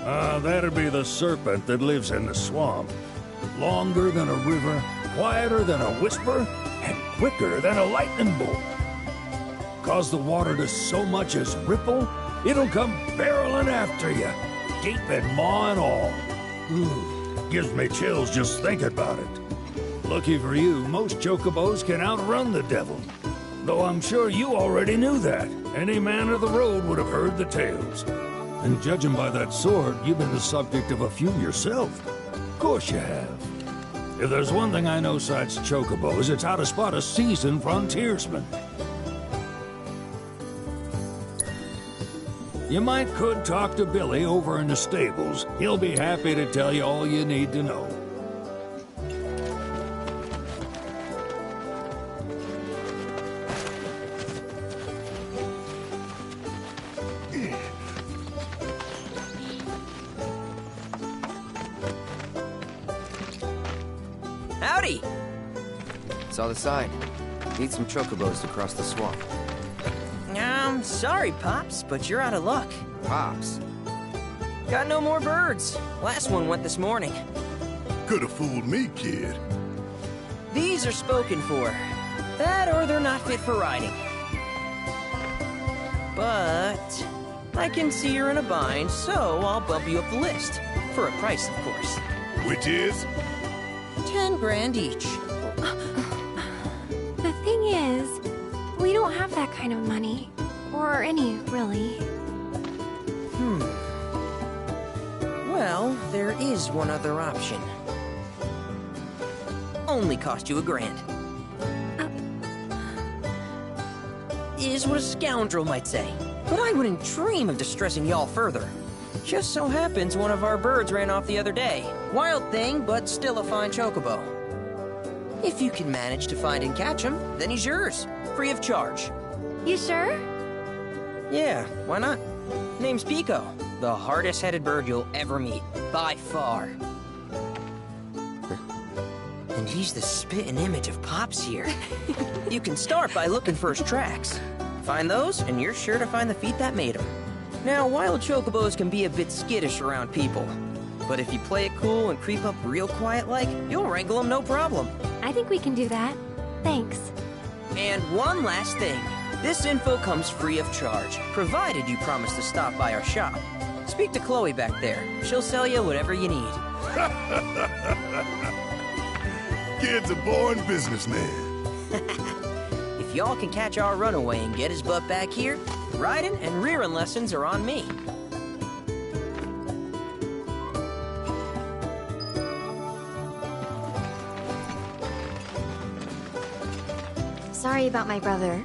That'd be the serpent that lives in the swamp. Longer than a river, quieter than a whisper, and quicker than a lightning bolt. Cause the water to so much as ripple, it'll come barreling after you, gaping maw and all. Ooh, gives me chills just thinking about it. Lucky for you, most chocobos can outrun the devil. Though I'm sure you already knew that. Any man of the road would have heard the tales. And judging by that sword, you've been the subject of a few yourself. Of course you have. If there's one thing I know besides chocobos, it's how to spot a seasoned frontiersman. You could talk to Billy over in the stables. He'll be happy to tell you all you need to know. Howdy! Saw the sign. Need some chocobos to cross the swamp. Sorry, Pops, but you're out of luck. Pops? Got no more birds. Last one went this morning. Could have fooled me, kid. These are spoken for. That or they're not fit for riding. But I can see you're in a bind, so I'll bump you up the list. For a price, of course. Which is? 10 grand each. The thing is, we don't have that kind of money. Or any, really. Well, there is one other option. Only cost you $1,000. Is what a scoundrel might say. But I wouldn't dream of distressing y'all further. Just so happens one of our birds ran off the other day. Wild thing, but still a fine chocobo. If you can manage to find and catch him, then he's yours. Free of charge. You sure? Yeah, why not? Name's Pico. The hardest-headed bird you'll ever meet. By far. And he's the spitting image of Pops here. You can start by looking for his tracks. Find those, and you're sure to find the feet that made him. Now, wild chocobos can be a bit skittish around people. But if you play it cool and creep up real quiet-like, you'll wrangle them no problem. I think we can do that. Thanks. And one last thing. This info comes free of charge, provided you promise to stop by our shop. Speak to Chloe back there. She'll sell you whatever you need. Kid's a born businessman. If y'all can catch our runaway and get his butt back here, riding and rearing lessons are on me. Sorry about my brother.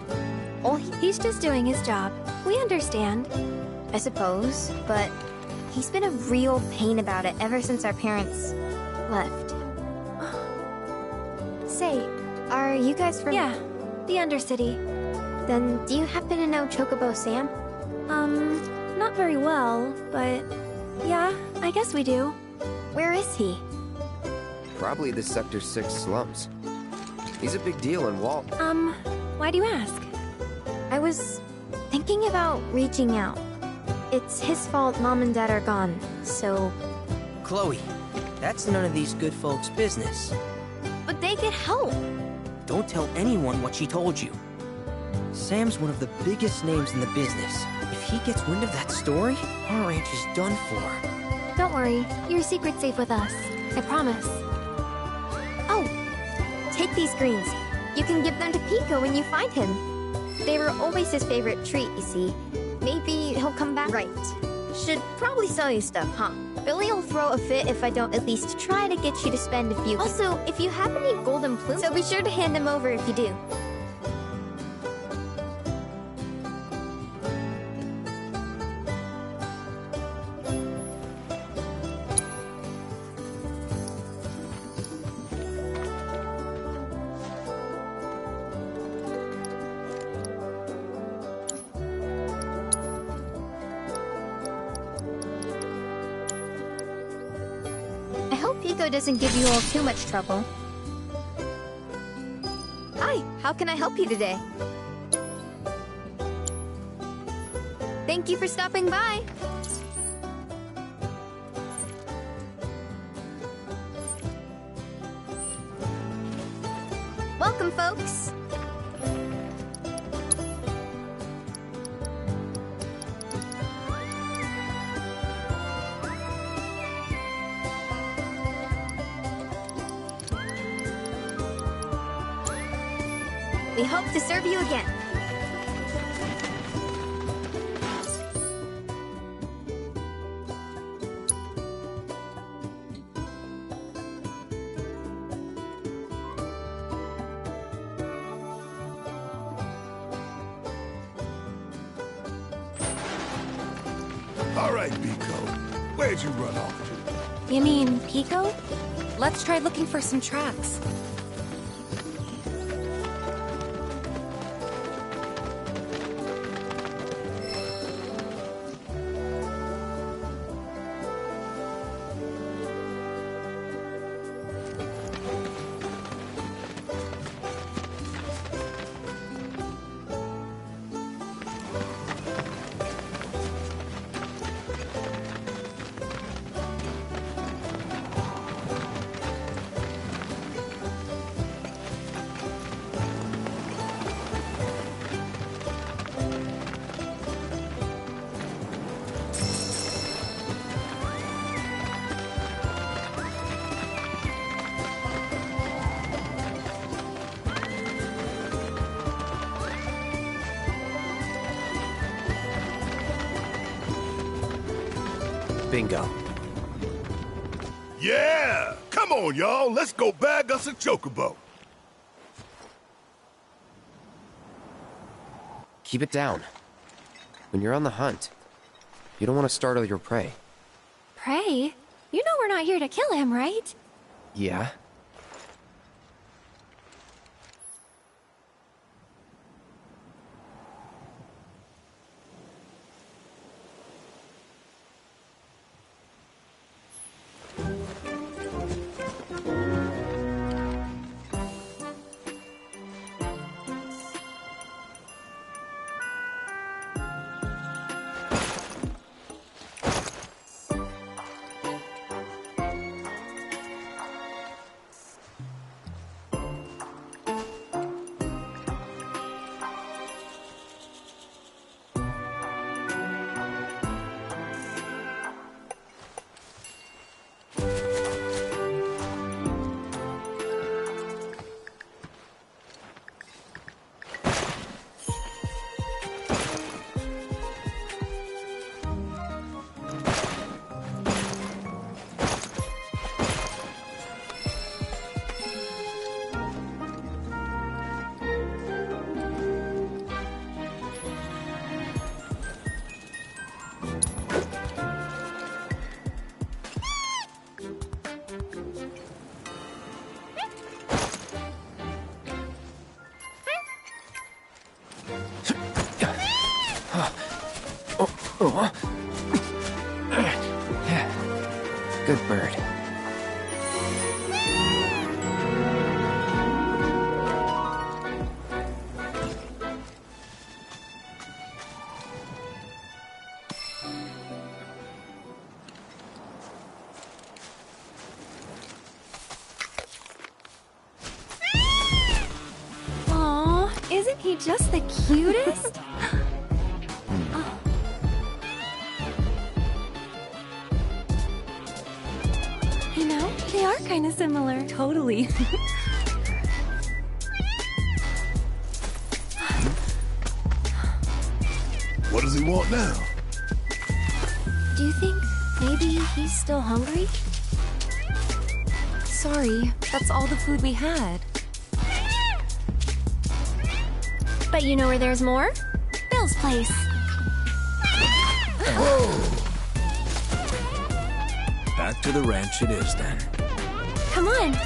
Oh, he's just doing his job. We understand. I suppose, but he's been a real pain about it ever since our parents left. Say, are you guys from— Yeah, the Undercity. Then do you happen to know Chocobo Sam? Not very well, but yeah, I guess we do. Where is he? Probably the Sector 6 slums. He's a big deal in Walt. Why do you ask? I was thinking about reaching out. It's his fault Mom and Dad are gone, so— Chloe, that's none of these good folks' business. But they get help. Don't tell anyone what she told you. Sam's one of the biggest names in the business. If he gets wind of that story, our ranch is done for. Don't worry, your secret's safe with us. I promise. Oh, take these greens. You can give them to Pico when you find him. They were always his favorite treat, you see. Maybe he'll come back. Right. Should probably sell you stuff, huh? Billy'll throw a fit if I don't at least try to get you to spend a few. Also, if you have any golden plumes, so be sure to hand them over if you do. Pico doesn't give you all too much trouble. Hi, how can I help you today? Thank you for stopping by. Welcome, folks. We hope to serve you again. All right, Pico. Where'd you run off to? You mean Pico? Let's try looking for some tracks. Bingo. Yeah! Come on, y'all. Let's go bag us a chocobo. Keep it down. When you're on the hunt, you don't want to startle your prey. Prey? You know we're not here to kill him, right? Yeah? Good bird. Aw, isn't he just the cutest? You know, they are kind of similar. Totally. What does he want now? Do you think maybe he's still hungry? Sorry, that's all the food we had. But you know where there's more? Bill's place. Back to the ranch it is then. Come on.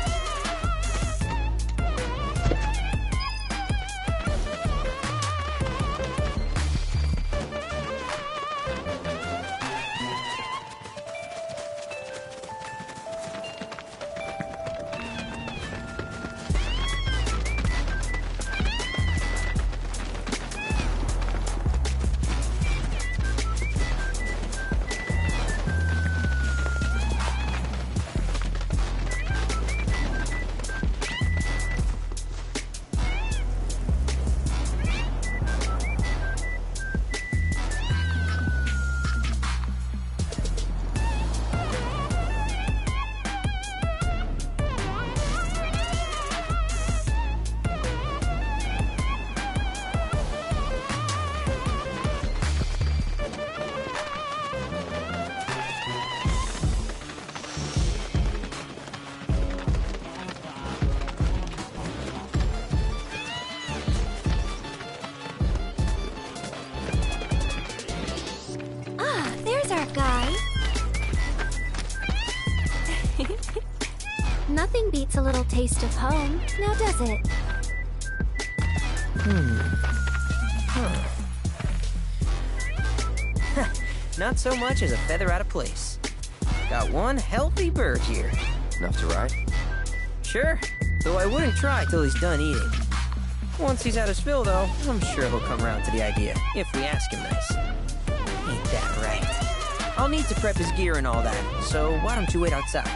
beats a little taste of home, now does it? Not so much as a feather out of place. Got one healthy bird here. Enough to ride? Sure, though I wouldn't try till he's done eating. Once he's had his fill, though, I'm sure he'll come around to the idea, if we ask him nice. Ain't that right? I'll need to prep his gear and all that, so why don't you wait outside?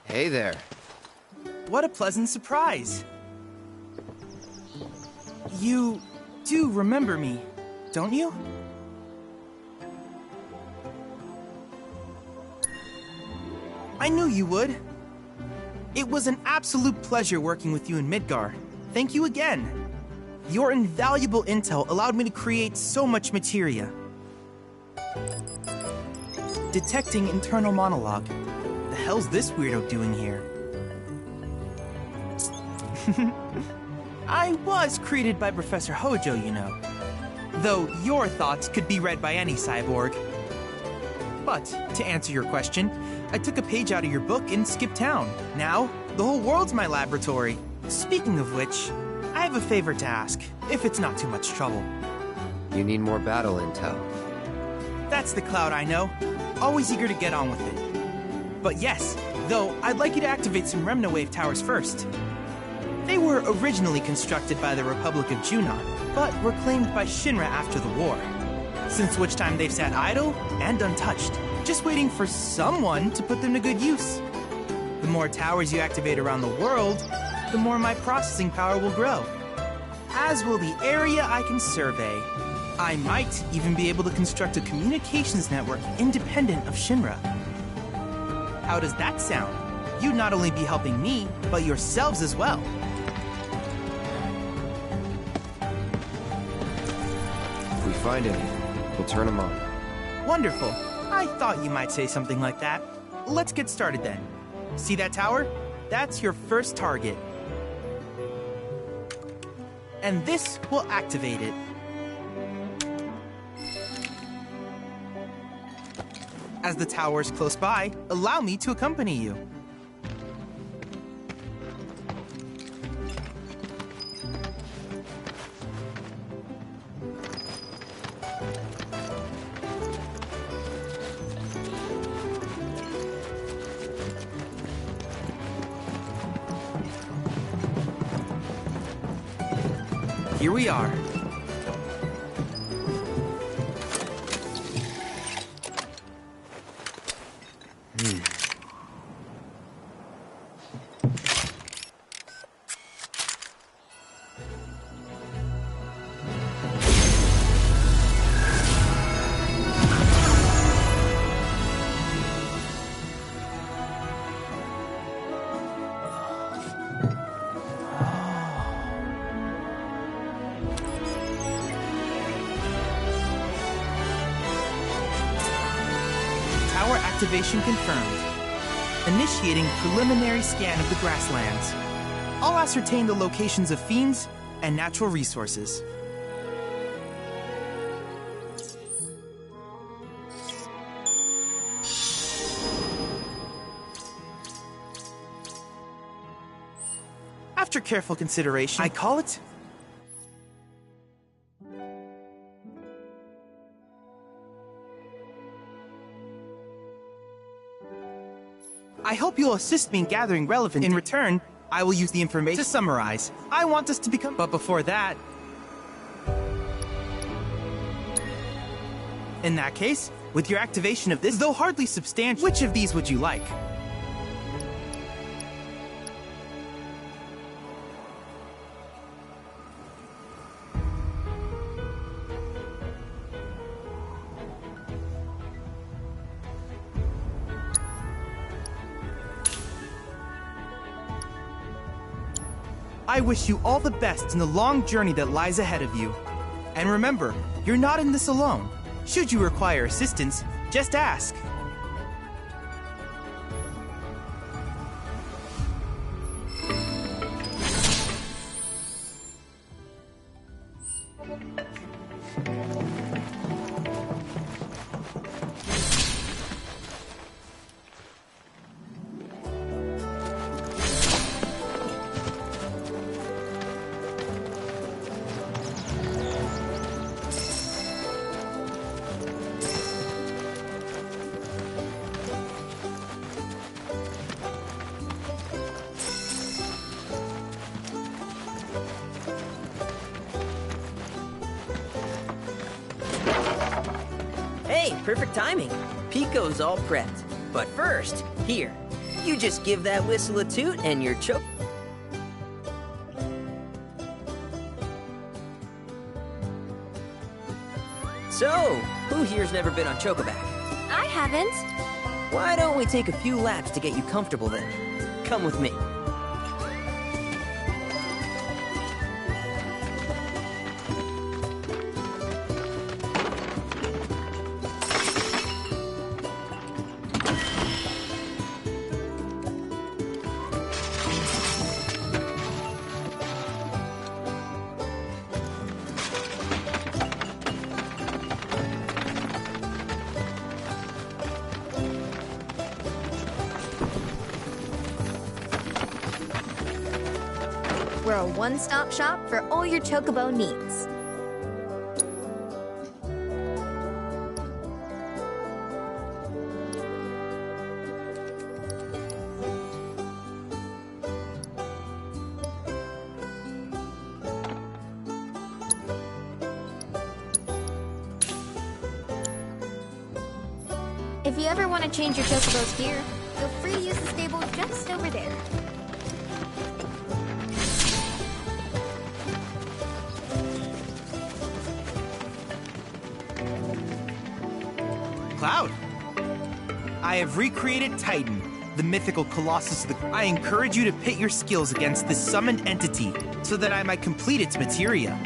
Hey there. What a pleasant surprise. You do remember me, don't you? I knew you would. It was an absolute pleasure working with you in Midgar. Thank you again. Your invaluable intel allowed me to create so much materia. Detecting internal monologue. The hell's this weirdo doing here? I was created by Professor Hojo, you know. Though your thoughts could be read by any cyborg. But, to answer your question, I took a page out of your book and skipped town. Now, the whole world's my laboratory. Speaking of which, I have a favor to ask, if it's not too much trouble. You need more battle intel. That's the Cloud I know. Always eager to get on with it. But yes, though, I'd like you to activate some Remna Wave towers first. They were originally constructed by the Republic of Junon, but were claimed by Shinra after the war. Since which time they've sat idle and untouched, just waiting for someone to put them to good use. The more towers you activate around the world, the more my processing power will grow. As will the area I can survey. I might even be able to construct a communications network independent of Shinra. How does that sound? You'd not only be helping me, but yourselves as well. If we find any, we'll turn them on. Wonderful. I thought you might say something like that. Let's get started then. See that tower? That's your first target. And this will activate it. As the tower is close by, allow me to accompany you. Here we are. Tower activation confirmed. Initiating preliminary scan of the grasslands. I'll ascertain the locations of fiends and natural resources. After careful consideration, I call it... I hope you'll assist me in gathering relevant. In return, I will use the information to summarize. I want us to become... But before that... In that case, with your activation of this, though hardly substantial, which of these would you like? I wish you all the best in the long journey that lies ahead of you. And remember, you're not in this alone. Should you require assistance, just ask. Hey, perfect timing. Pico's all prepped. But first, here, you just give that whistle a toot and your choke. So, who here's never been on Chocoback? I haven't. Why don't we take a few laps to get you comfortable then? Come with me. We're a one-stop shop for all your Chocobo needs. If you ever want to change your Chocobo's gear, feel free to use the stable just over there. Cloud. I have recreated Titan, the mythical colossus of the... I encourage you to pit your skills against this summoned entity so that I might complete its materia.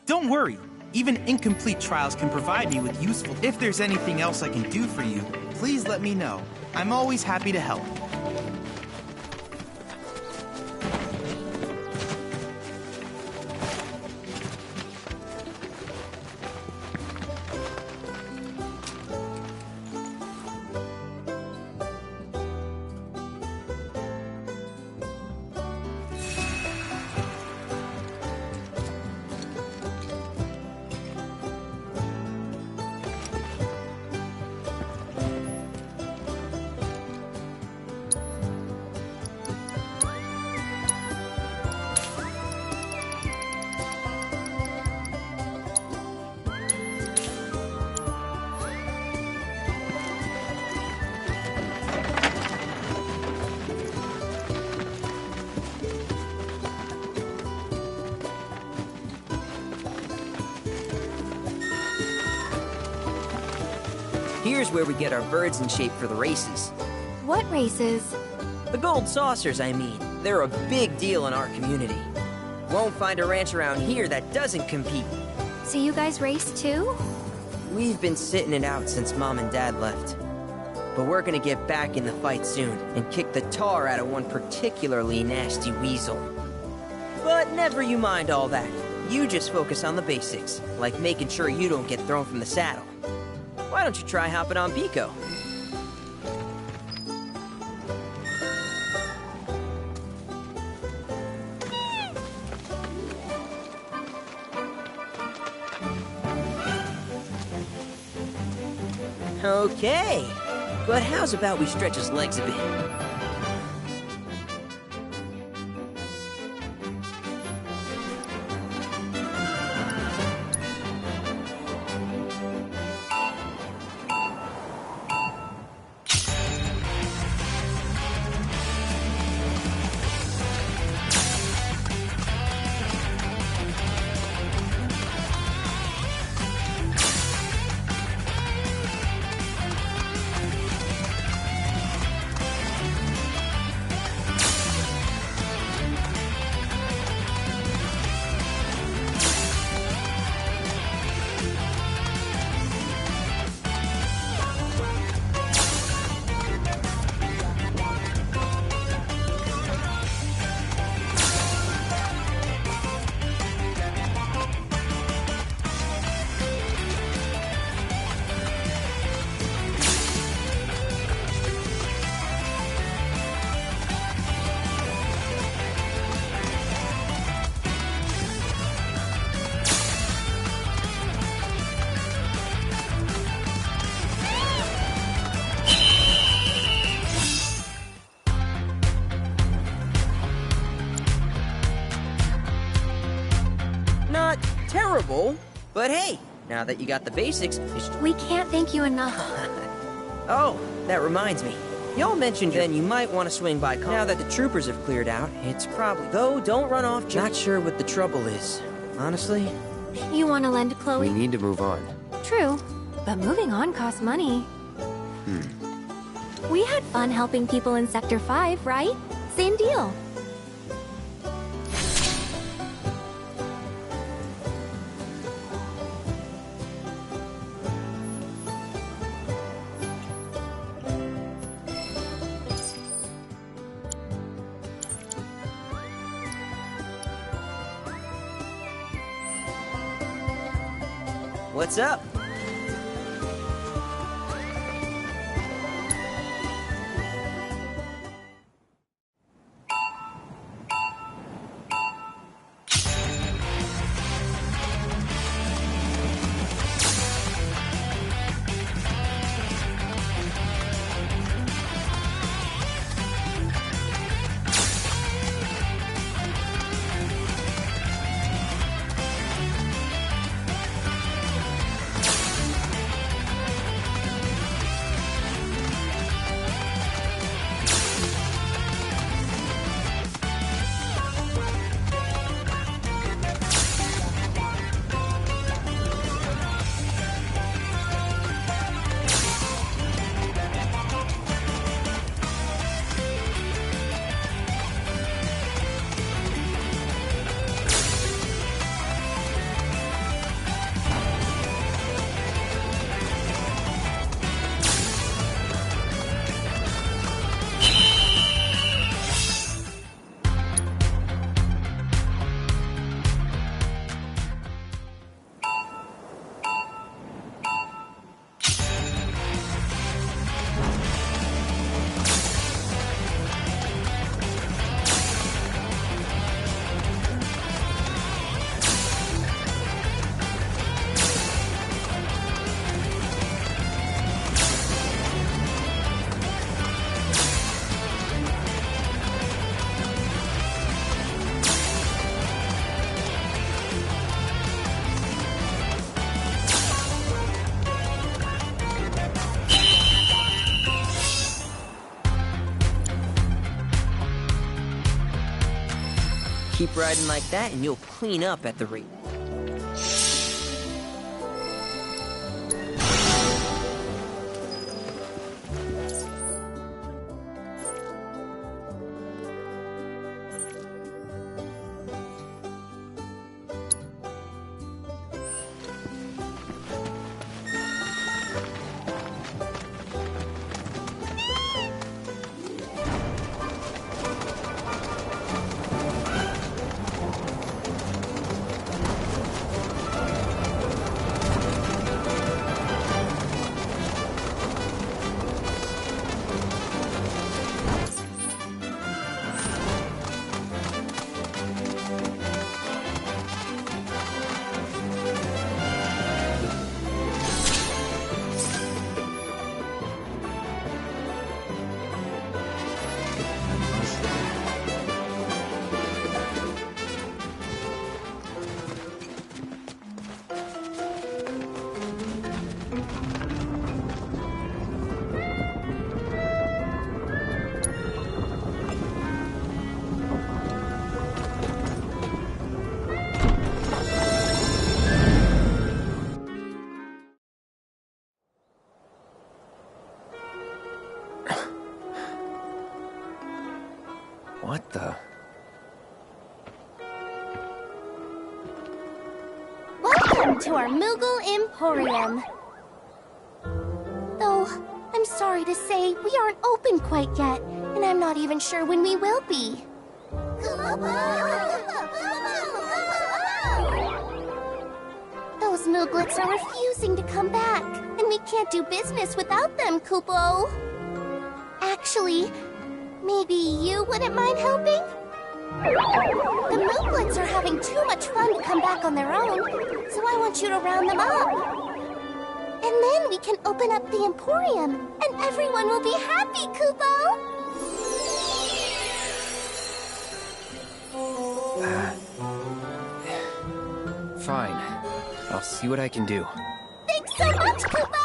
Don't worry, even incomplete trials can provide me with useful... If there's anything else I can do for you, please let me know. I'm always happy to help. Here's where we get our birds in shape for the races. What races? The gold saucers, I mean. They're a big deal in our community. Won't find a ranch around here that doesn't compete. So you guys race too? We've been sitting it out since Mom and Dad left. But we're gonna get back in the fight soon and kick the tar out of one particularly nasty weasel. But never you mind all that. You just focus on the basics, like making sure you don't get thrown from the saddle. Why don't you try hopping on Pico? Okay, but how's about we stretch his legs a bit? Not terrible, but hey, now that you got the basics, We can't thank you enough. Oh, that reminds me. Y'all mentioned then you might want to swing by. Now that the troopers have cleared out, it's probably... Though, don't run off. Not sure what the trouble is. Honestly. You want to lend Chloe? We need to move on. True, but moving on costs money. We had fun helping people in Sector 5, right? Same deal. What's up? Keep riding like that and you'll clean up at the rate. What the? Welcome to our Moogle Emporium. Though, I'm sorry to say, we aren't open quite yet, and I'm not even sure when we will be. Those Mooglets are refusing to come back, and we can't do business without them, Kupo. Actually, maybe you wouldn't mind helping? The Mooglets are having too much fun to come back on their own, so I want you to round them up. And then we can open up the Emporium, and everyone will be happy, Kupo! Fine. I'll see what I can do. Thanks so much, Kupo!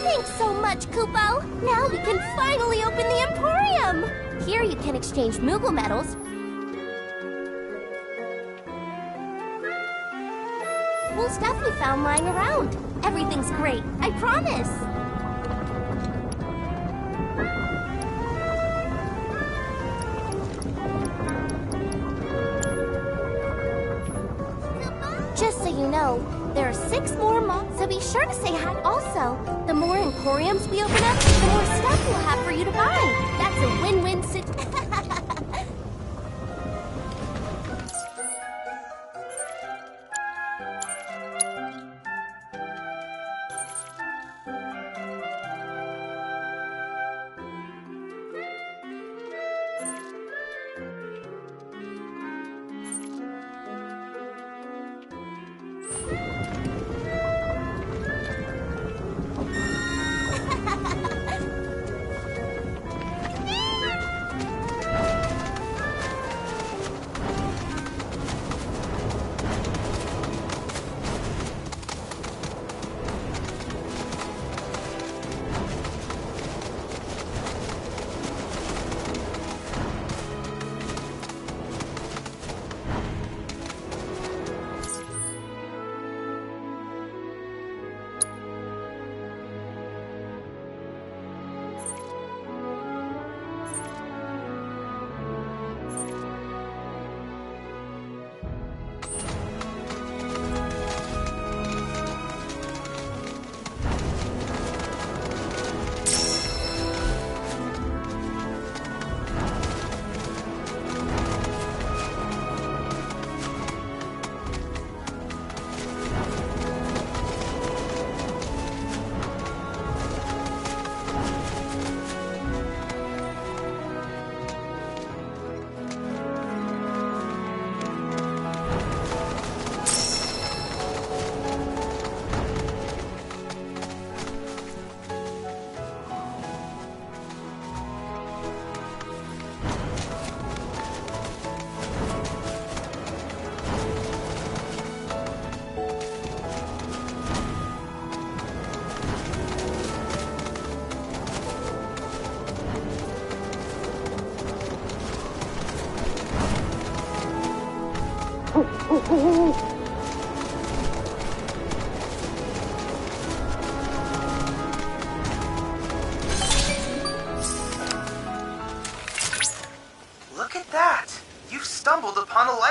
Thanks so much, Kupo! Now we can finally open the Emporium! Here you can exchange Moogle medals. Cool stuff we found lying around. Everything's great, I promise! Just so you know, there are 6 more mobs, so be sure to say hi. Also, the more Emporiums we open up, the more stuff we'll have for you to buy. That's a win-win situation.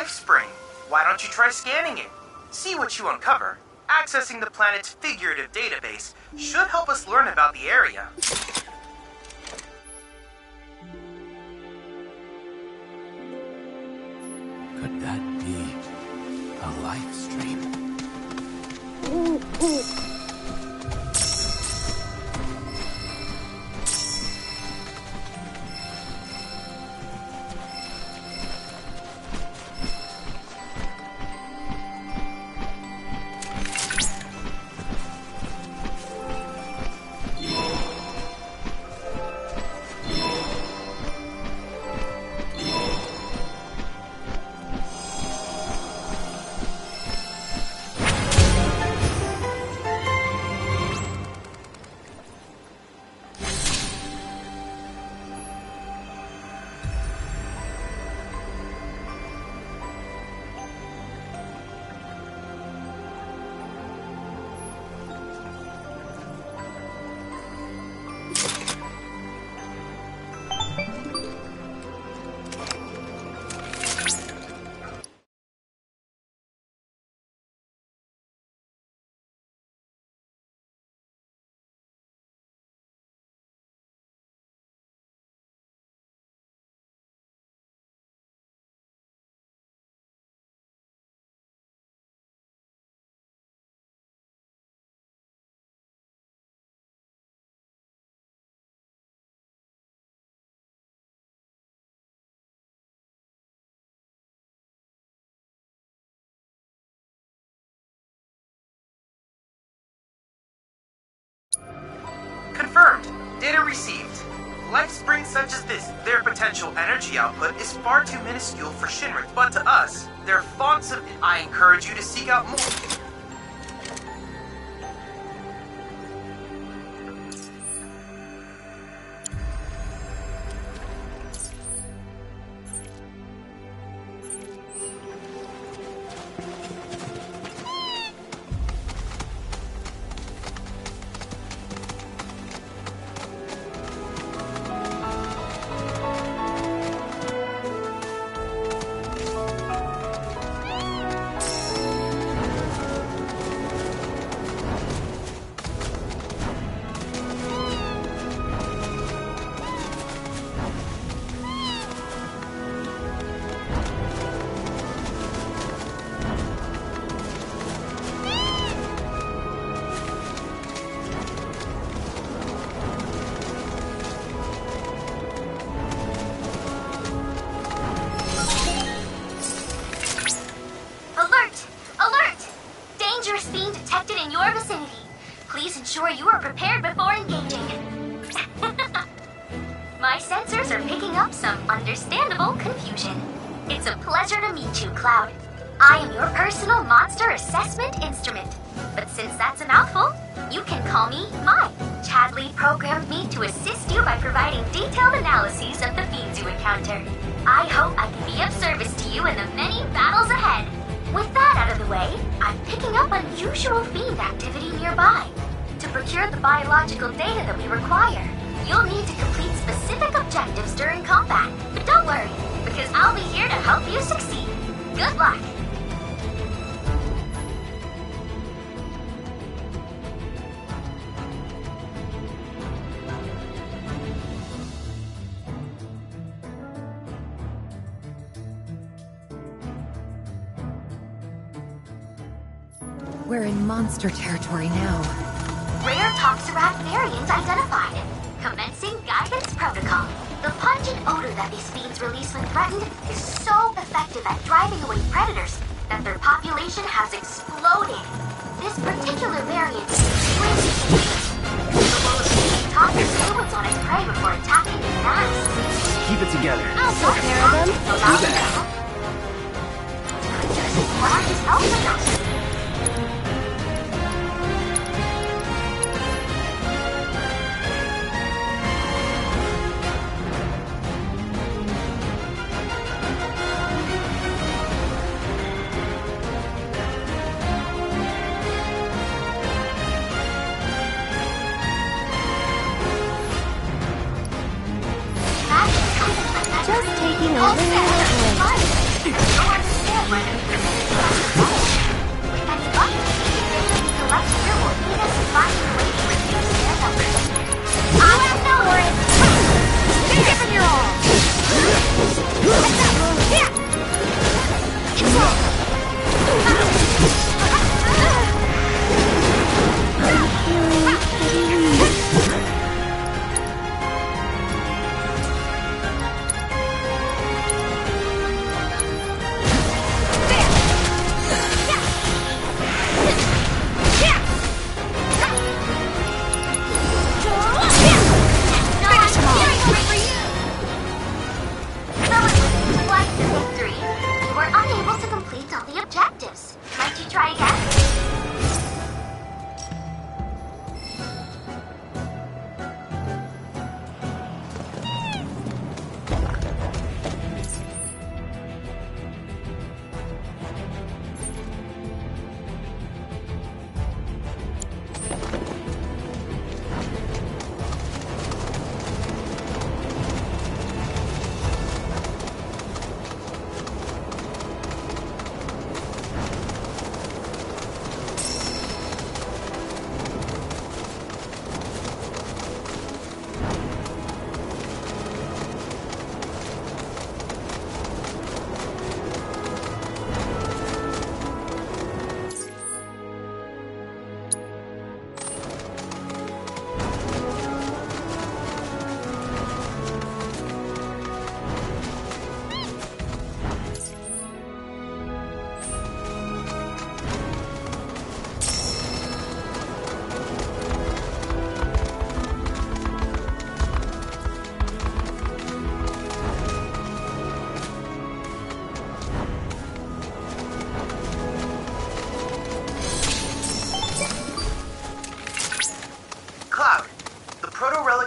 life spring. Why don't you try scanning it? See what you uncover. Accessing the planet's figurative database should help us learn about the area. Could that be a life stream? Confirmed. Data received. Life springs such as this, their potential energy output is far too minuscule for Shinra, but to us, they're fonts of... I encourage you to seek out more. Ensure you are prepared before engaging. My sensors are picking up some understandable confusion. It's a pleasure to meet you, Cloud. I am your personal monster assessment instrument. But since that's a mouthful, you can call me Mai. Chadley programmed me to assist you by providing detailed analyses of the fiends you encounter. I hope I can be of service to you in the many battles ahead. With that out of the way, I'm picking up unusual fiend activity nearby. To procure the biological data that we require, you'll need to complete specific objectives during combat. But don't worry, because I'll be here to help you succeed. Good luck! We're in monster territory now. Rare Toxarat variant identified. Commencing guidance protocol. The pungent odor that these fiends release when threatened is so effective at driving away predators that their population has exploded. This particular variant is extremely dangerous. Capable of using toxic fluids on its prey before attacking in mass. Keep it together. I'll take care of them. Do that. What is helping? Just taking a little break.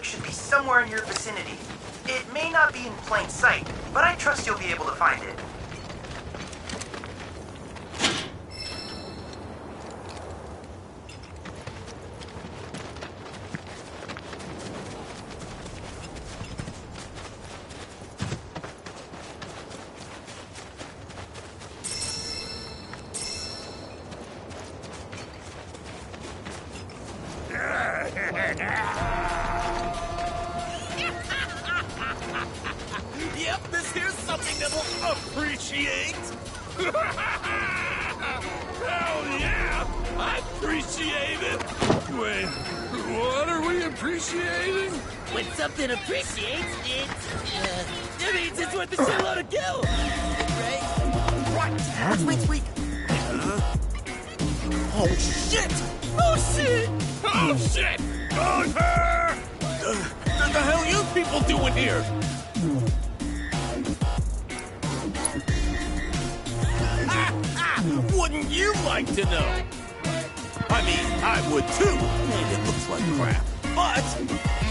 should be somewhere in your vicinity. It may not be in plain sight, but I trust you'll be able to find it. Yep, this here's something that will appreciate. Hell yeah! I appreciate it! Wait, what are we appreciating? When something appreciates, it means it's worth a shitload of gil! Right? What? Wait. Oh, shit! Oh, shit! Oh, shit! What the hell are you people doing here? Wouldn't you like to know? I mean, I would too, and it looks like crap. But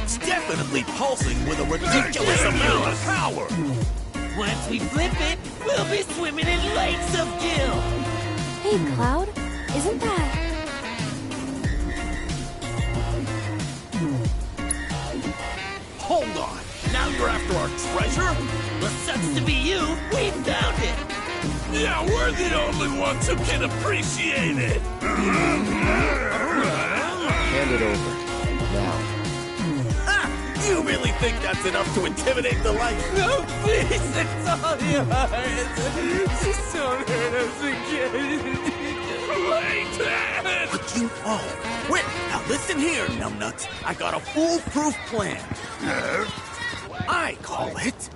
it's definitely pulsing with a ridiculous amount of power. Once we flip it, we'll be swimming in lakes of gil. Hey, Cloud, isn't that... Hold on, now you're after our treasure? Well, sucks to be you, we found it. Yeah, we're the only ones who can appreciate it. Hand it over. Now. You really think that's enough to intimidate the light? No, please, it's all yours. Just don't hurt us again. Clayton! But you... Oh, wait, now listen here, numbnuts. I got a foolproof plan. I call it...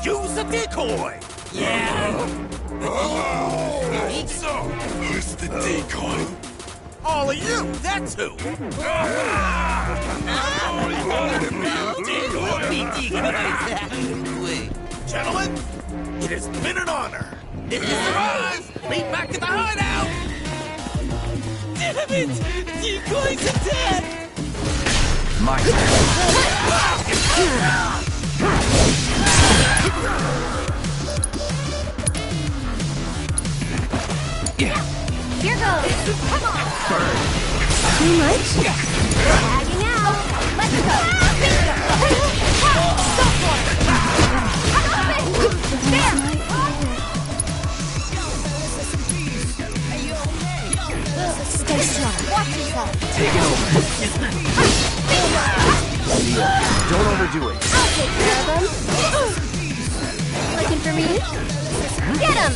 Use a decoy! Yeah. So, who's the decoy? All of you, that's who! Wait. Gentlemen, it has been an honor. If you survive, meet back at the hideout! Damn it! Decoys are dead! My Here goes! Come on! Too much? Tagging out! Let's go! Go for it! There! never do it. I'll take care of him. Looking for me? Get him!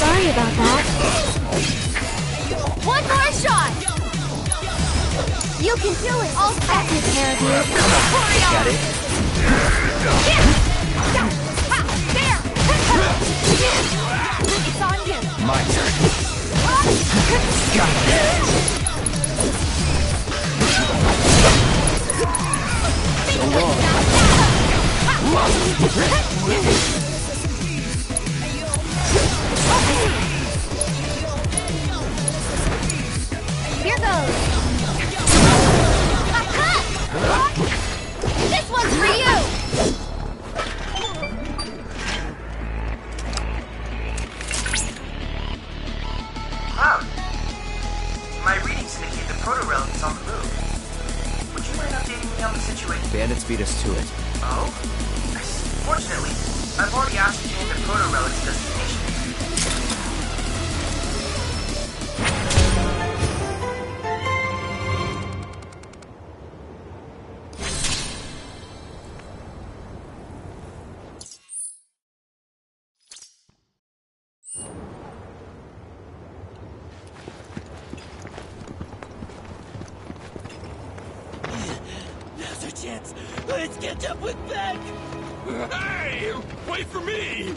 Sorry about that. One more shot! You can do it! I'll take care of you. Hurry up! Got it? There! It's on him! My turn. Got it. So long. Here goes! This one's for you! Cloud. My readings indicate the proto-relic is on the move. Would you mind updating me on the situation? Bandits beat us to it. Oh? I see. Fortunately, I've already ascertained the proto-relic's destination. Now's our chance. Let's catch up with Beck. Hey! Wait for me!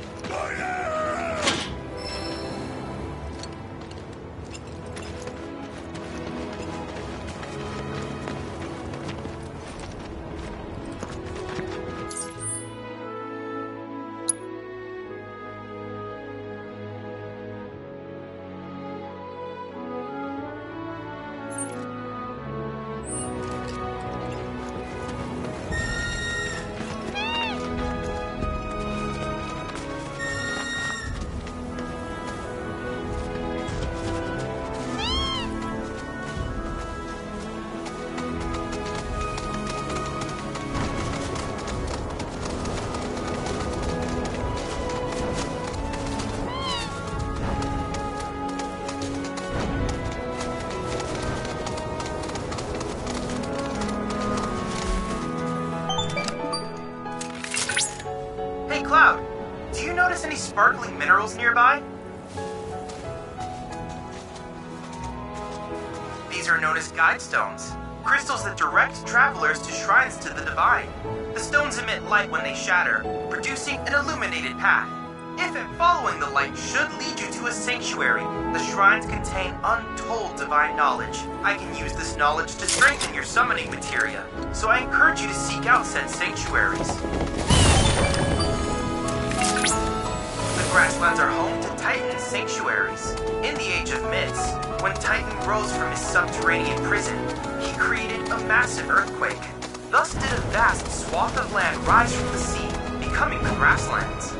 Cloud, do you notice any sparkling minerals nearby? These are known as guide stones, crystals that direct travelers to shrines to the divine. The stones emit light when they shatter, producing an illuminated path. If and following the light should lead you to a sanctuary, the shrines contain untold divine knowledge. I can use this knowledge to strengthen your summoning materia, so I encourage you to seek out said sanctuaries. The grasslands are home to Titan sanctuaries. In the Age of Myths, when Titan rose from his subterranean prison, he created a massive earthquake. Thus did a vast swath of land rise from the sea, becoming the grasslands.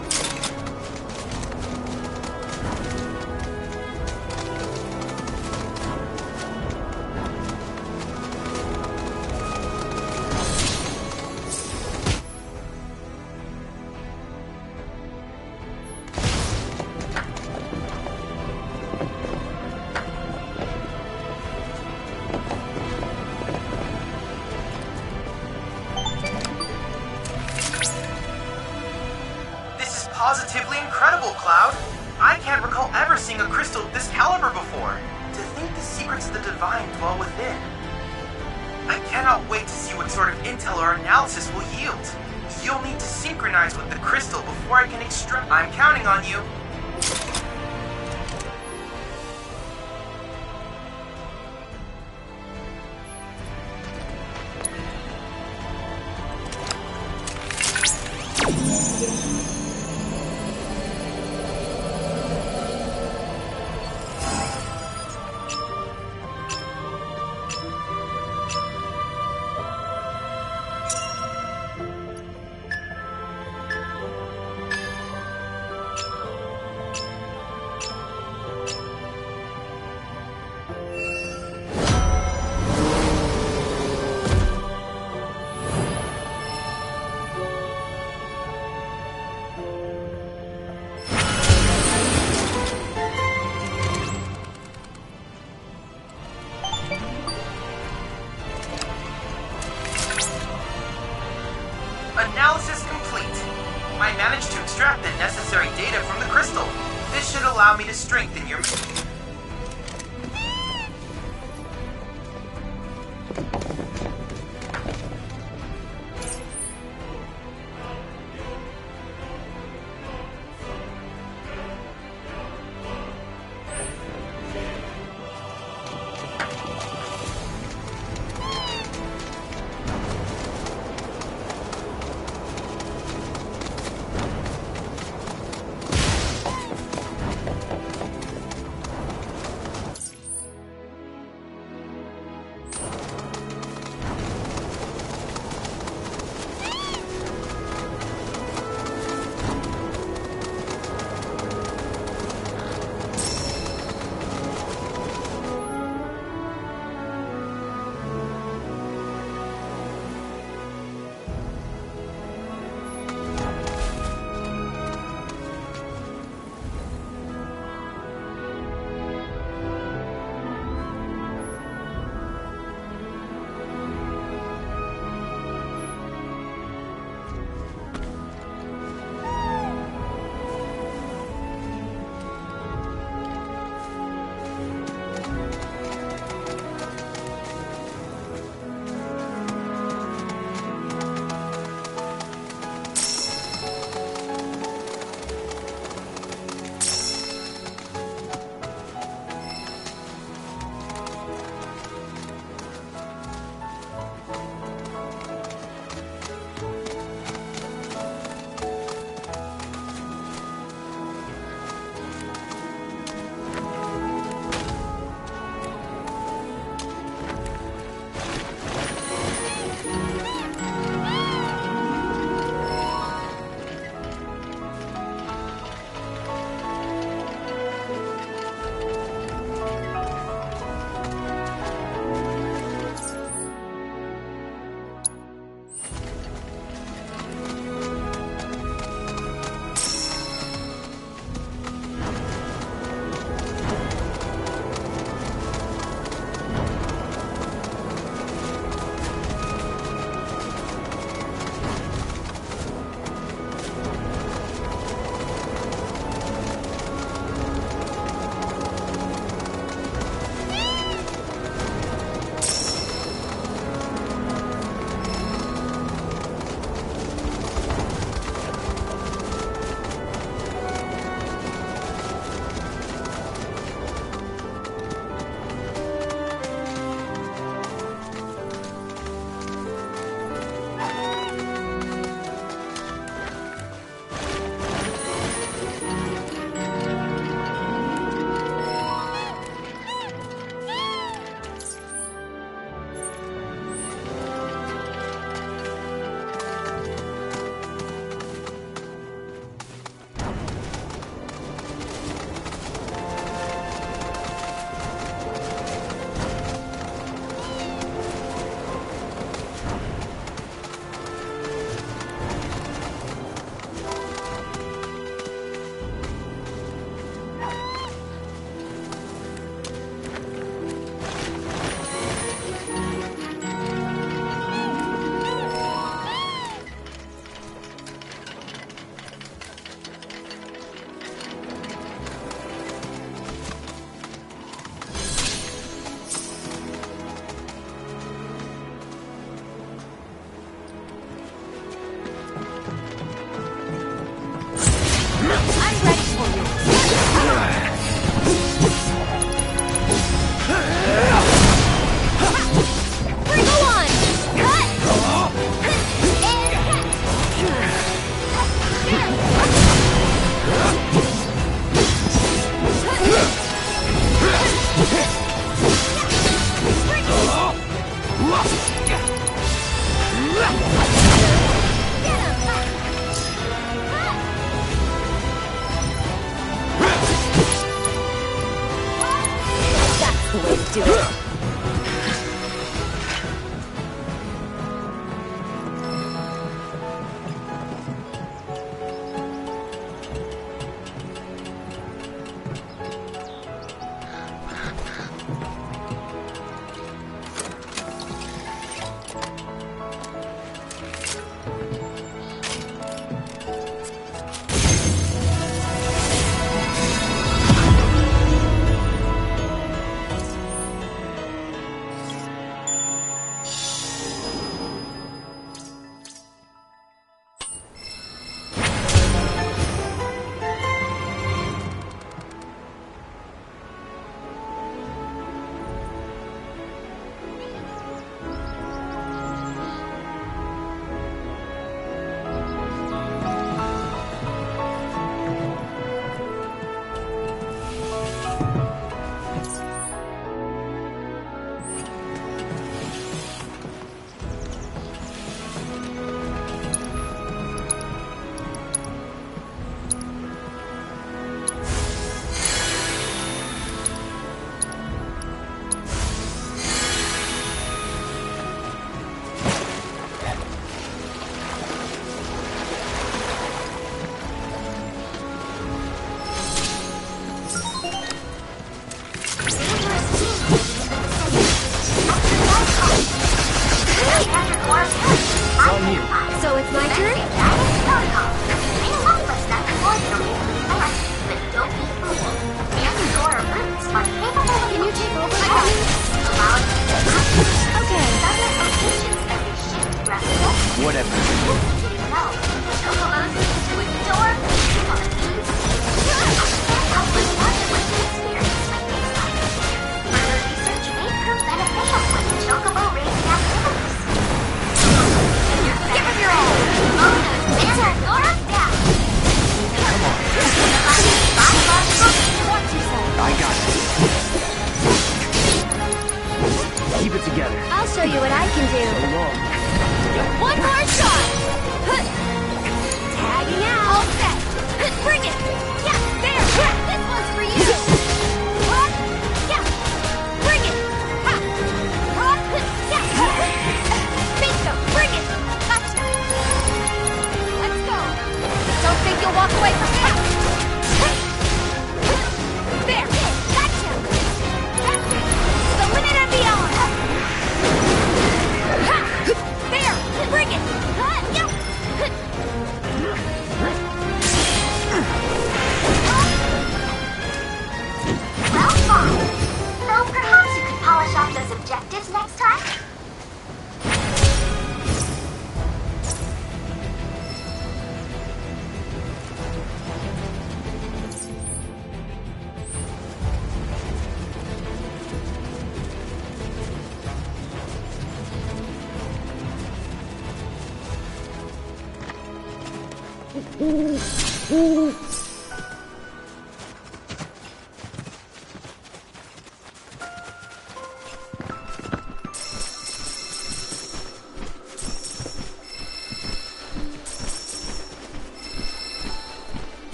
Positively incredible, Cloud! I can't recall ever seeing a crystal of this caliber before. To think the secrets of the divine dwell within. I cannot wait to see what sort of intel or analysis will yield. You'll need to synchronize with the crystal before I can extract. I'm counting on you. Analysis complete. I managed to extract the necessary data from the crystal. This should allow me to strengthen your... Whatever. Give him your all! I got it. Keep it together. I'll show you what I can do. So long. One more shot! Tagging out. All set! Bring it! Yeah, there! This one's for you! What? Yeah! Bring it! Ha! Huh? Yeah! Bingo! Bring it! Gotcha! Let's go! Don't think you'll walk away from that! There! Gotcha! That's it! The limit and beyond! Ha! There! Bring it! Yeah! Well, fine. So perhaps you could polish off those objectives next time?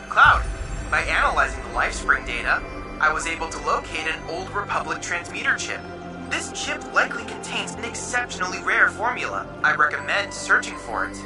Cloud, by analyzing the LifeSpring data, I was able to locate an old Republic transmitter chip. This chip likely contains an exceptionally rare formula. I recommend searching for it.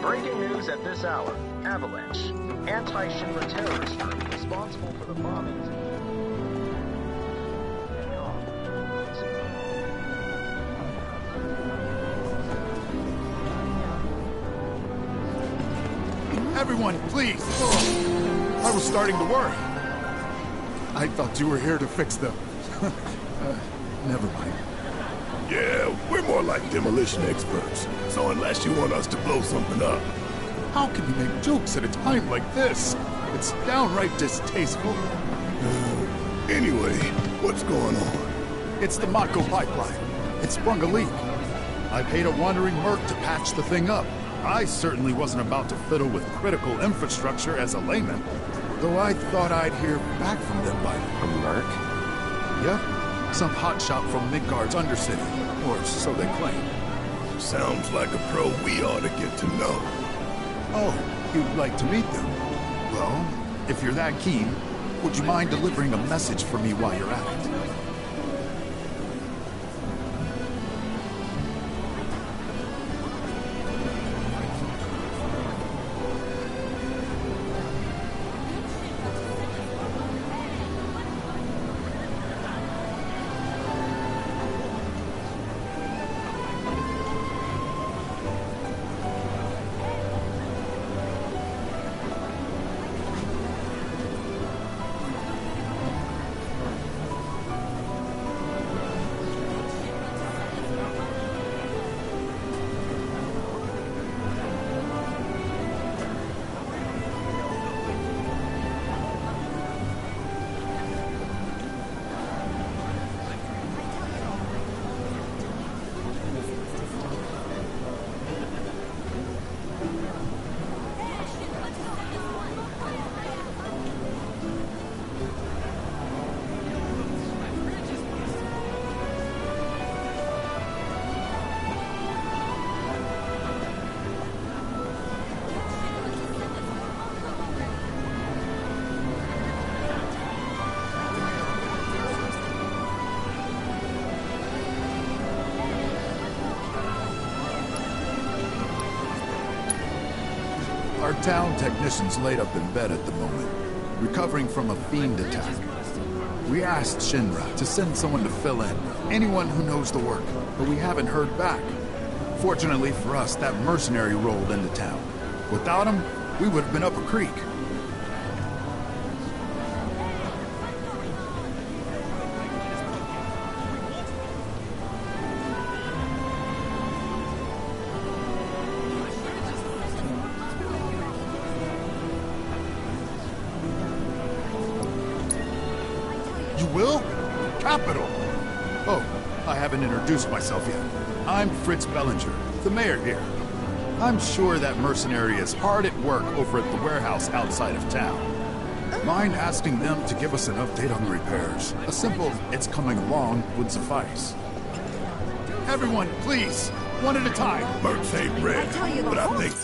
Breaking news at this hour. Avalanche. Anti-Shinra terrorist group responsible for the bombings. Everyone, please! I was starting to worry. I thought you were here to fix them. Never mind. Yeah, we're more like demolition experts. So unless you want us to blow something up... How can you make jokes at a time like this? It's downright distasteful. Anyway, what's going on? It's the Mako pipeline. It sprung a leak. I paid a wandering merc to patch the thing up. I certainly wasn't about to fiddle with critical infrastructure as a layman. Though I thought I'd hear back from them by now. A merc? Yep. Some hotshot from Midgard's Undercity. Or so they claim. Sounds like a pro we ought to get to know. Oh, you'd like to meet them? Well, if you're that keen, would you mind delivering a message for me while you're at it? Our town technician's laid up in bed at the moment, recovering from a fiend attack. We asked Shinra to send someone to fill in, anyone who knows the work, but we haven't heard back. Fortunately for us, that mercenary rolled into town. Without him, we would have been up a creek. Will? Capital! Oh, I haven't introduced myself yet. I'm Fritz Bellinger, the mayor here. I'm sure that mercenary is hard at work over at the warehouse outside of town. Mind asking them to give us an update on the repairs? A simple, it's coming along, would suffice. Everyone, please, one at a time. Mercs ain't red, but I think...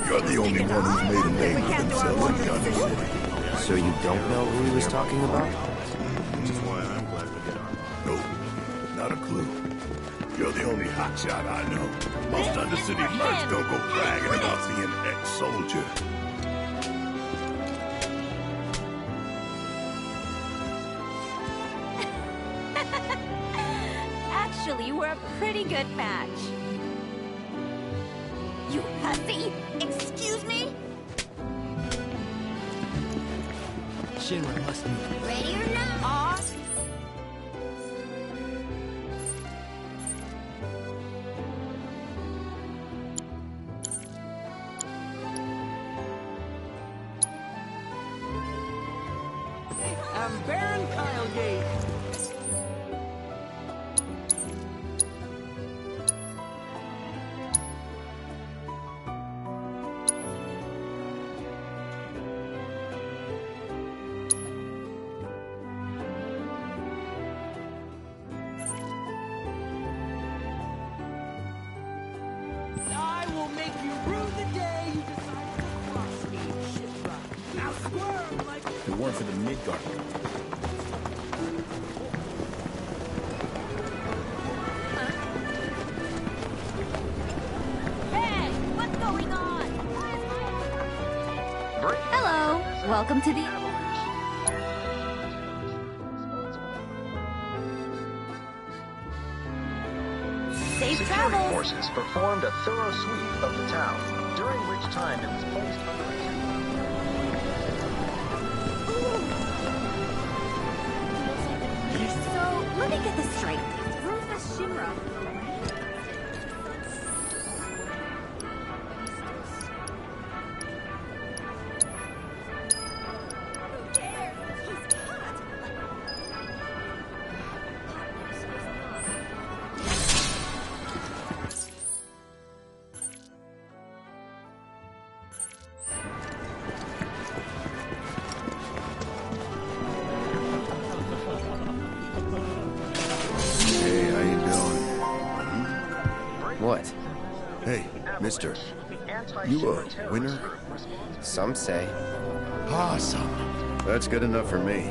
You're the only one who's made a name for himself in Gun City. So you don't know who he was talking about? Which is why I'm glad to get on. Nope, not a clue. You're the only hotshot I know. Most Undercity mercs don't go bragging about being an ex-soldier. Actually, we're a pretty good match. You hussy! Excuse me? Shinra must be Ready or not? I'm Baron Kylegate. I will make you rue the day you decided to cross me, Shinra. Now squirm like... If it weren't for the Midgard. Hey, what's going on? Hello, welcome to the... Safe Security travels! forces performed a thorough sweep of the town, during which time it was placed under a right. Rufus Shimra. Hey, how you doing? What? Hey, mister. You a winner? Some say. Awesome. That's good enough for me.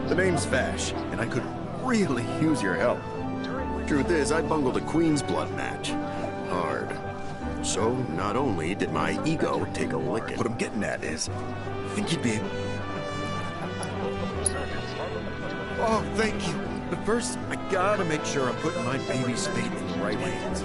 The name's Vash, and I could really use your help. Truth is, I bungled a Queen's Blood match. Hard. So, not only did my ego take a licking, what I'm getting at is, I think you'd be able... Oh, thank you. But first, I gotta make sure I'm putting my baby's fate in the right hands.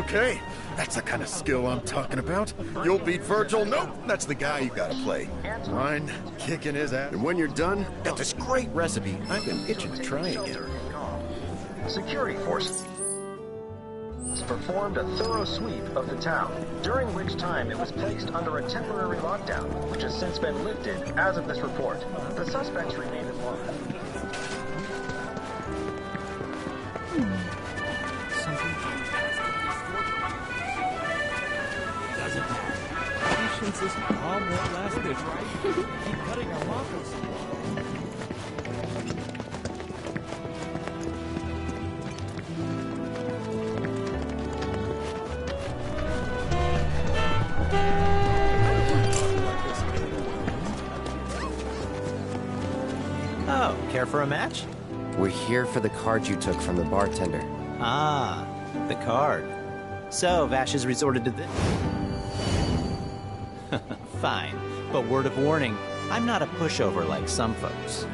Okay, that's the kind of skill I'm talking about. You'll beat Virgil? Nope, that's the guy you gotta play. Mine, kicking his ass. And when you're done, got this great recipe I've been itching to try again. Security forces performed a thorough sweep of the town, during which time it was placed under a temporary lockdown, which has since been lifted as of this report. The suspects remain at large. Doesn't matter. Patience is all more lasted, right? Keep cutting our losses. Oh, care for a match? We're here for the card you took from the bartender. Ah, the card. So, Vash has resorted to this. Fine, but word of warning, I'm not a pushover like some folks.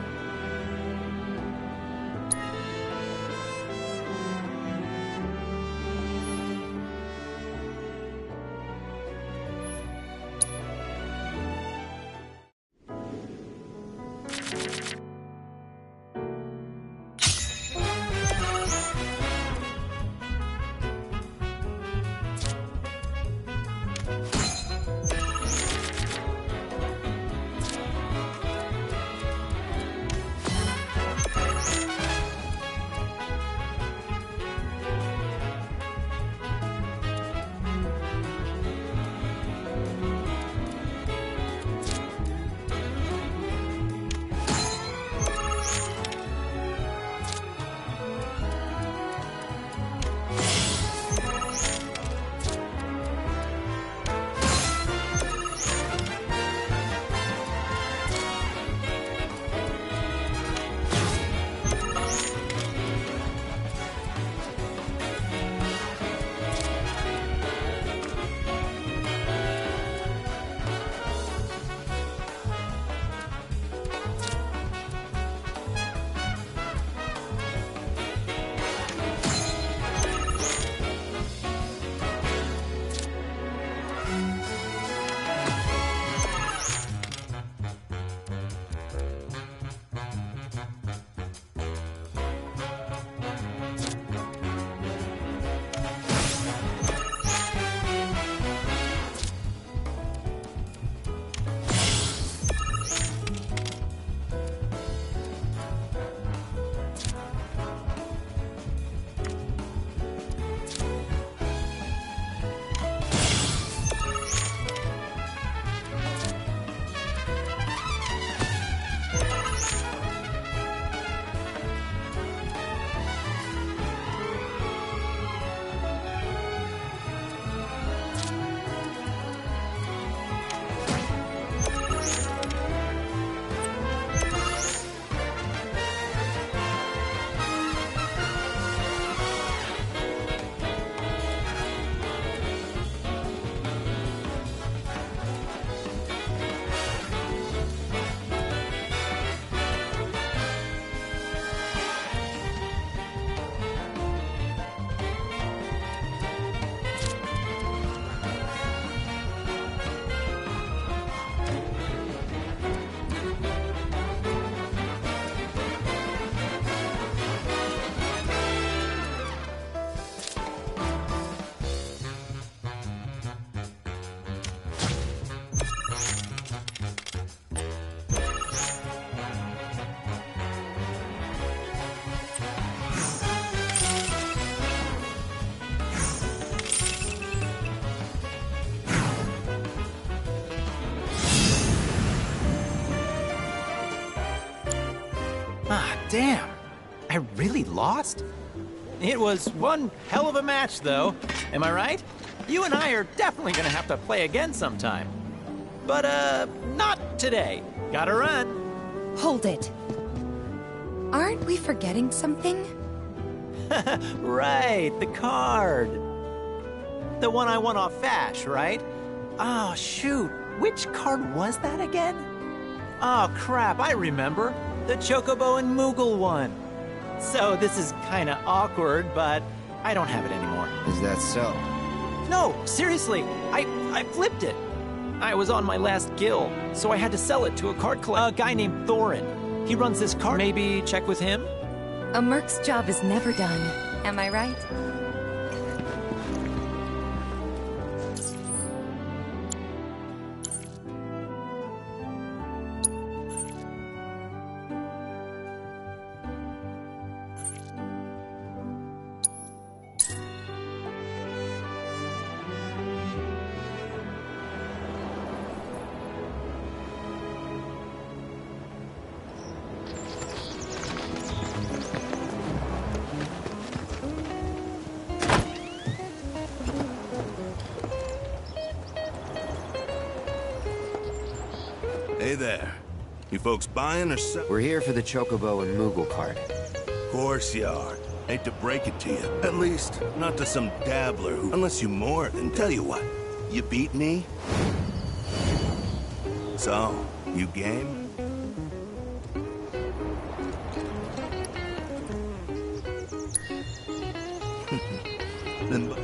Ah, damn. I really lost? It was one hell of a match, though. Am I right? You and I are definitely gonna have to play again sometime. But, not today. Gotta run. Hold it. Aren't we forgetting something? Right, the card. The one I won off Vash, right? Oh, shoot. Which card was that again? Oh, crap, I remember. The Chocobo and Moogle one. So this is kinda awkward, but I don't have it anymore. Is that so? No, seriously, I flipped it. I was on my last gill, so I had to sell it to a card collector. A guy named Thorin. He runs this card. Maybe check with him? A merc's job is never done. Am I right? Hey there. You folks buying or selling? We're here for the Chocobo and Moogle card. Of course you are. Hate to break it to you. At least, not to some dabbler who... Unless you more than... Tell you what, you beat me? So, you game? Then...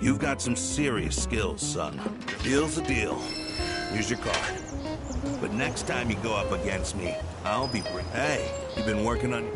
You've got some serious skills, son. Deal's a deal. Here's your card. But next time you go up against me, I'll be... Hey, you've been working on...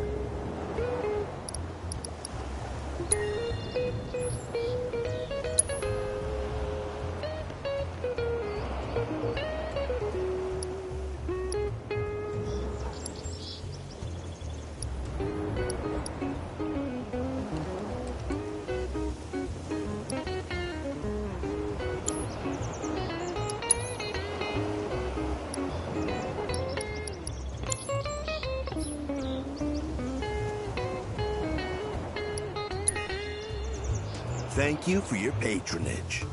thank you for your patronage.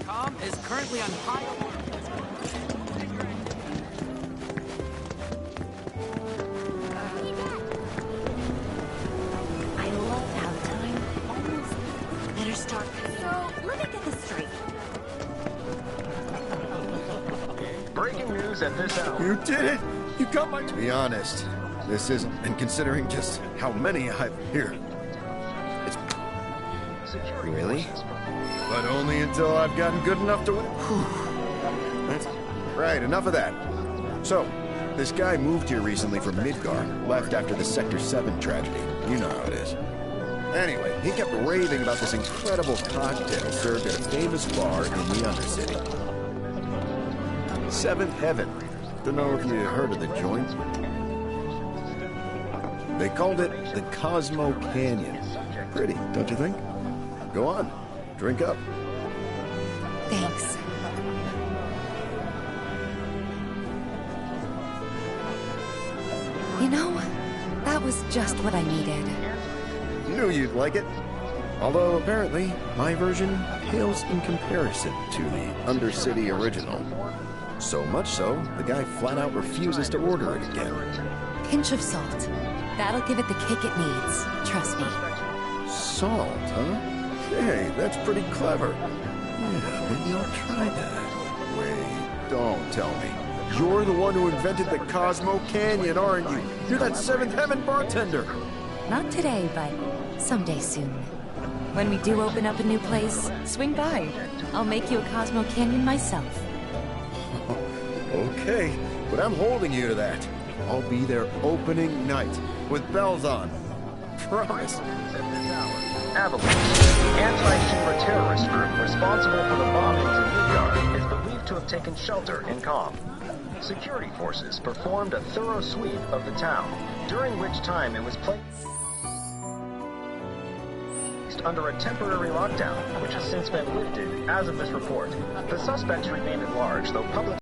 Com is currently on high alert. I love how time almost... Better start. So, let me get this straight. Breaking news at this hour. You did it! You got my... To be honest, this isn't... And considering just how many I've here, it's... Really? But only until I've gotten good enough to win. That's... Right, enough of that. So, this guy moved here recently from Midgar, left after the Sector 7 tragedy. You know how it is. Anyway, he kept raving about this incredible cocktail served at a famous bar in the Undercity. Seventh Heaven. Don't know if you heard of the joint. They called it the Cosmo Canyon. Pretty, don't you think? Go on, drink up. Thanks. You know, that was just what I needed. Knew you'd like it. Although, apparently, my version pales in comparison to the Undercity original. So much so, the guy flat out refuses to order it again. Pinch of salt. That'll give it the kick it needs. Trust me. Salt, huh? Hey, that's pretty clever. Yeah, maybe I'll try that. Wait, don't tell me. You're the one who invented the Cosmo Canyon, aren't you? You're that Seventh Heaven bartender. Not today, but someday soon. When we do open up a new place, swing by. I'll make you a Cosmo Canyon myself. Okay, but I'm holding you to that. I'll be there opening night, with bells on. Promise. Avalanche, the anti-Shinra terrorist group responsible for the bombings in Midgar, is believed to have taken shelter in Calm. Security forces performed a thorough sweep of the town, during which time it was placed under a temporary lockdown, which has since been lifted as of this report. The suspects remain at large, though public